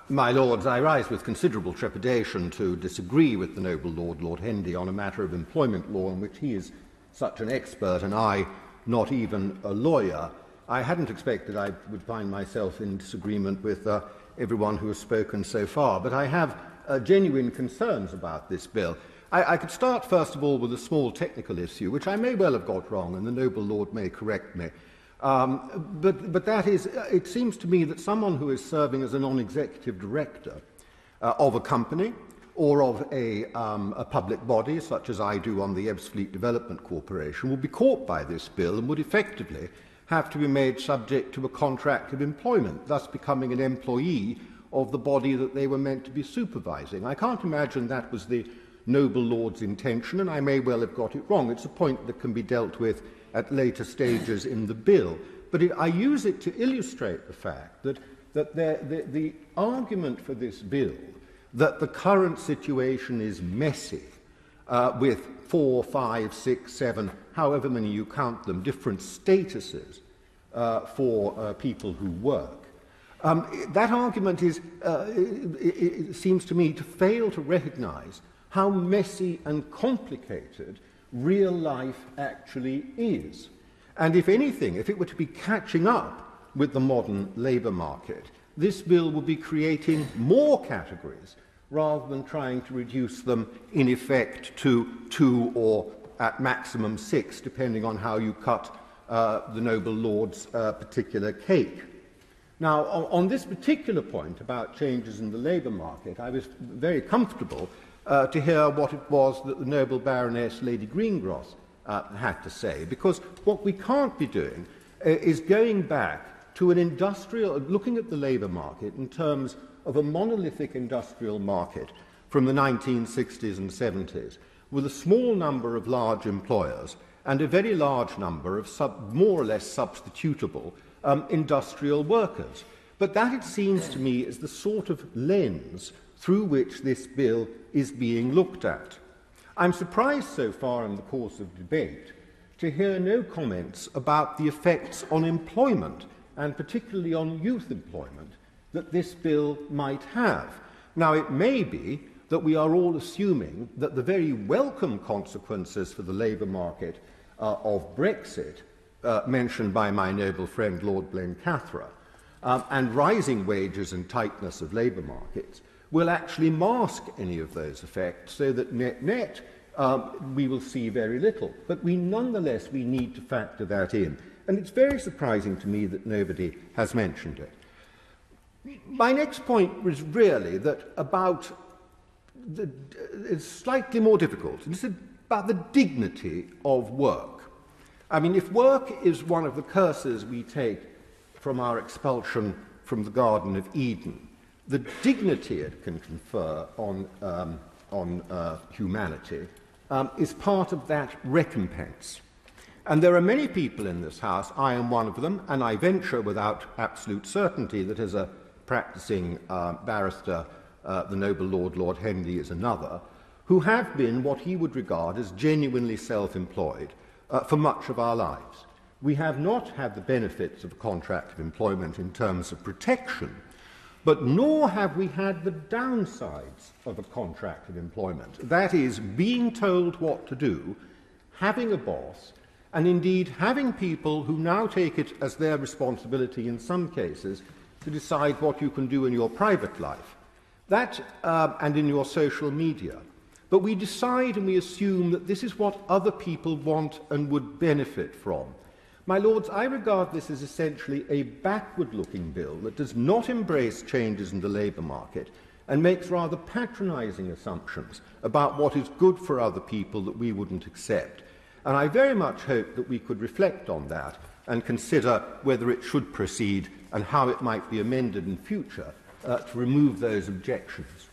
My Lords, I rise with considerable trepidation to disagree with the noble Lord Hendy, on a matter of employment law in which he is such an expert and I not even a lawyer. I hadn't expected I would find myself in disagreement with everyone who has spoken so far, but I have genuine concerns about this bill. I could start, first of all, with a small technical issue, which I may well have got wrong, and the noble Lord may correct me. But that is, it seems to me that someone who is serving as a non-executive director of a company or of a public body, such as I do on the Ebbsfleet Development Corporation, will be caught by this bill and would effectively have to be made subject to a contract of employment, thus becoming an employee of the body that they were meant to be supervising. I can't imagine that was the noble Lord's intention, and I may well have got it wrong. It's a point that can be dealt with at later stages in the bill. But I use it to illustrate the fact that the argument for this bill, that the current situation is messy, with 4, 5, 6, 7, however many you count them, different statuses for people who work. That argument it seems to me to fail to recognise how messy and complicated real life actually is. And if anything, if it were to be catching up with the modern labour market, this bill would be creating more categories rather than trying to reduce them, in effect, to 2 or at maximum 6, depending on how you cut the noble Lord's particular cake. Now, on this particular point about changes in the labour market, I was very comfortable to hear what it was that the noble Baroness Lady Greengross had to say, because what we can't be doing is going back to an industrial, looking at the labour market in terms of a monolithic industrial market from the 1960s and 70s, with a small number of large employers and a very large number of more or less substitutable industrial workers. But that, it seems to me, is the sort of lens through which this bill is being looked at. I'm surprised so far in the course of debate to hear no comments about the effects on employment, and particularly on youth employment, that this bill might have. Now, it may be that we are all assuming that the very welcome consequences for the labour market of Brexit, mentioned by my noble friend Lord Blencathra, and rising wages and tightness of labour markets, will actually mask any of those effects, so that net-net we will see very little. But nonetheless, we need to factor that in. And it's very surprising to me that nobody has mentioned it. My next point was really that it's slightly more difficult. It's about the dignity of work. I mean, if work is one of the curses we take from our expulsion from the Garden of Eden, the dignity it can confer on humanity is part of that recompense. And there are many people in this House, I am one of them, and I venture without absolute certainty that as a practising barrister, the noble Lord Hendy is another, who have been what he would regard as genuinely self-employed for much of our lives. We have not had the benefits of a contract of employment in terms of protection, but nor have we had the downsides of a contract of employment. That is, being told what to do, having a boss, and indeed having people who now take it as their responsibility in some cases to decide what you can do in your private life, and in your social media. But we decide and we assume that this is what other people want and would benefit from. My Lords, I regard this as essentially a backward-looking bill that does not embrace changes in the labour market and makes rather patronising assumptions about what is good for other people that we wouldn't accept. And I very much hope that we could reflect on that and consider whether it should proceed and how it might be amended in future to remove those objections.